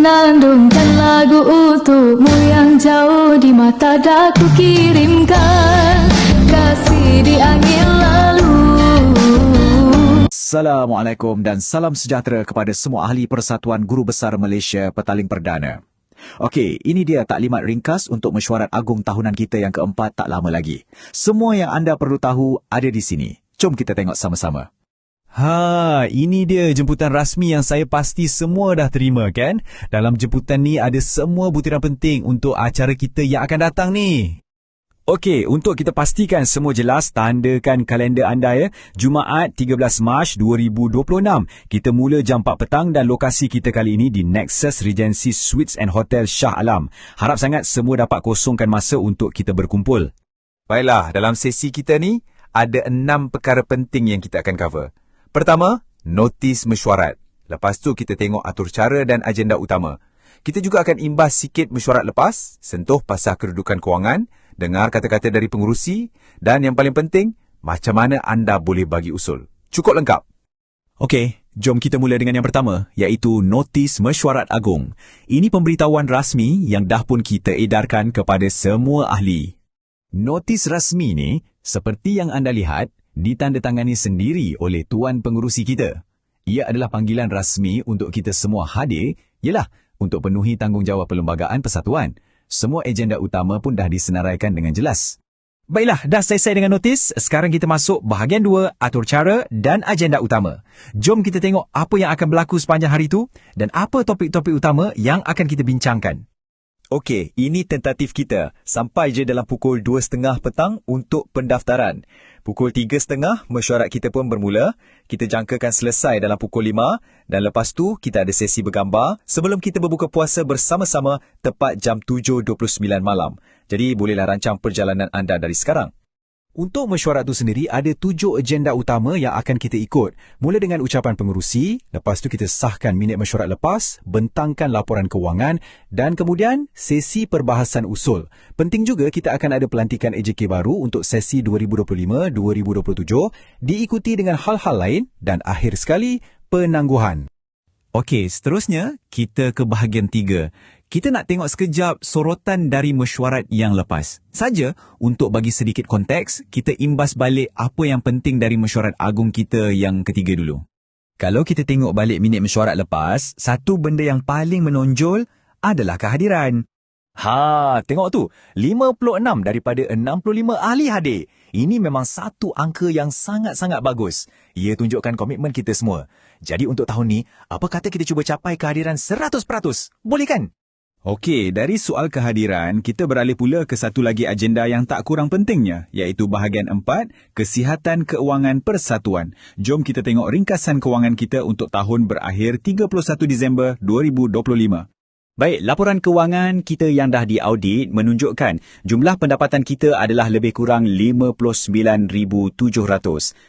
menandungkan lagu untukmu yang jauh di mata daku kirimkan kasih di angin lalu. Assalamualaikum dan salam sejahtera kepada semua ahli Persatuan Guru Besar Malaysia Petaling Perdana. Okey, ini dia taklimat ringkas untuk mesyuarat agung tahunan kita yang keempat tak lama lagi. Semua yang anda perlu tahu ada di sini. Jom kita tengok sama-sama. Ini dia jemputan rasmi yang saya pasti semua dah terima kan? Dalam jemputan ni ada semua butiran penting untuk acara kita yang akan datang ni. Okey, untuk kita pastikan semua jelas, tandakan kalender anda ya. Jumaat 13 Mac 2026. Kita mula jam 4 petang dan lokasi kita kali ini di Nexus Regency Suites and Hotel Shah Alam. Harap sangat semua dapat kosongkan masa untuk kita berkumpul. Baiklah, dalam sesi kita ni ada 6 perkara penting yang kita akan cover. Pertama, notis mesyuarat. Lepas tu kita tengok atur cara dan agenda utama. Kita juga akan imbas sikit mesyuarat lepas, sentuh pasal kedudukan kewangan, dengar kata-kata dari pengurusi dan yang paling penting, macam mana anda boleh bagi usul. Cukup lengkap. Okey, jom kita mula dengan yang pertama, iaitu notis mesyuarat agung. Ini pemberitahuan rasmi yang dah pun kita edarkan kepada semua ahli. Notis rasmi ni, seperti yang anda lihat, ditandatangani sendiri oleh Tuan Pengurusi kita. Ia adalah panggilan rasmi untuk kita semua hadir, ialah untuk penuhi tanggungjawab Perlembagaan Persatuan. Semua agenda utama pun dah disenaraikan dengan jelas. Baiklah, dah selesai dengan notis. Sekarang kita masuk bahagian 2, atur cara dan agenda utama. Jom kita tengok apa yang akan berlaku sepanjang hari itu dan apa topik-topik utama yang akan kita bincangkan. Okey, ini tentatif kita. Sampai je dalam pukul 2.30 petang untuk pendaftaran. Pukul 3.30 mesyuarat kita pun bermula. Kita jangkakan selesai dalam pukul 5 dan lepas tu kita ada sesi bergambar sebelum kita berbuka puasa bersama-sama tepat jam 7.29 malam. Jadi bolehlah rancang perjalanan anda dari sekarang. Untuk mesyuarat itu sendiri ada 7 agenda utama yang akan kita ikut. Mula dengan ucapan pengurusi, lepas tu kita sahkan minit mesyuarat lepas, bentangkan laporan kewangan dan kemudian sesi perbahasan usul. Penting juga kita akan ada pelantikan AJK baru untuk sesi 2025-2027 diikuti dengan hal-hal lain dan akhir sekali penangguhan. Okey, seterusnya kita ke bahagian 3. Kita nak tengok sekejap sorotan dari mesyuarat yang lepas. Saja untuk bagi sedikit konteks, kita imbas balik apa yang penting dari mesyuarat agung kita yang ketiga dulu. Kalau kita tengok balik minit mesyuarat lepas, satu benda yang paling menonjol adalah kehadiran. Tengok tu, 56 daripada 65 ahli hadir. Ini memang satu angka yang sangat-sangat bagus. Ia tunjukkan komitmen kita semua. Jadi untuk tahun ni, apa kata kita cuba capai kehadiran 100%? Boleh kan? Okey, dari soal kehadiran, kita beralih pula ke satu lagi agenda yang tak kurang pentingnya, iaitu bahagian 4, Kesihatan Keuangan Persatuan. Jom kita tengok ringkasan kewangan kita untuk tahun berakhir 31 Disember 2025. Baik, laporan kewangan kita yang dah diaudit menunjukkan jumlah pendapatan kita adalah lebih kurang 59,700.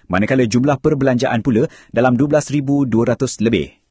Manakala jumlah perbelanjaan pula dalam 12,200 lebih.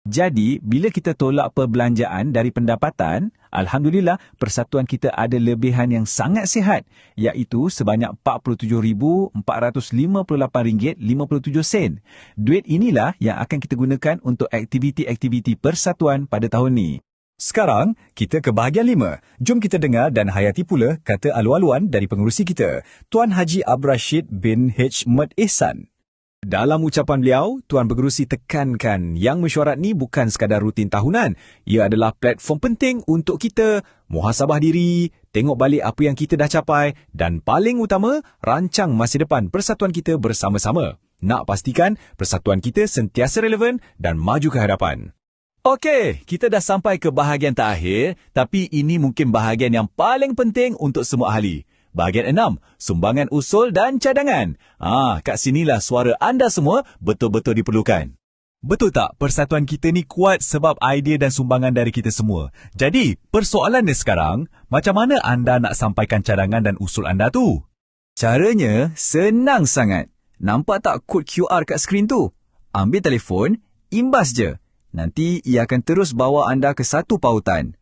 Jadi, bila kita tolak perbelanjaan dari pendapatan, Alhamdulillah, persatuan kita ada lebihan yang sangat sihat, iaitu sebanyak RM44,458.57. Duit inilah yang akan kita gunakan untuk aktiviti-aktiviti persatuan pada tahun ni. Sekarang, kita ke bahagian 5. Jom kita dengar dan hayati pula kata alu-aluan dari pengurusi kita, Tuan Haji Abdul Rashid bin H. Mat Ehsan. Dalam ucapan beliau, Tuan Pengerusi tekankan yang mesyuarat ni bukan sekadar rutin tahunan. Ia adalah platform penting untuk kita muhasabah diri, tengok balik apa yang kita dah capai dan paling utama, rancang masa depan persatuan kita bersama-sama. Nak pastikan persatuan kita sentiasa relevan dan maju ke hadapan. Okey, kita dah sampai ke bahagian terakhir, tapi ini mungkin bahagian yang paling penting untuk semua ahli. Bahagian 6, sumbangan usul dan cadangan. Kat sinilah suara anda semua betul-betul diperlukan. Betul tak, persatuan kita ni kuat sebab idea dan sumbangan dari kita semua. Jadi, persoalannya sekarang, macam mana anda nak sampaikan cadangan dan usul anda tu? Caranya senang sangat. Nampak tak kod QR kat skrin tu? Ambil telefon, imbas je. Nanti ia akan terus bawa anda ke satu pautan.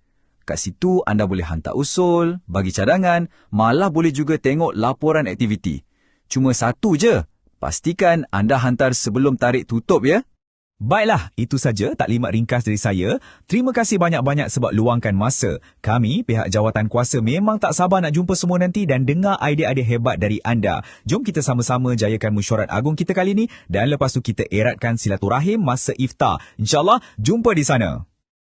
Kat situ anda boleh hantar usul, bagi cadangan, malah boleh juga tengok laporan aktiviti. Cuma satu je, pastikan anda hantar sebelum tarikh tutup ya. Baiklah, itu saja taklimat ringkas dari saya. Terima kasih banyak-banyak sebab luangkan masa. Kami, pihak jawatan kuasa memang tak sabar nak jumpa semua nanti dan dengar idea-idea hebat dari anda. Jom kita sama-sama jayakan mesyuarat agung kita kali ini dan lepas tu kita eratkan silaturahim masa iftar. InsyaAllah, jumpa di sana.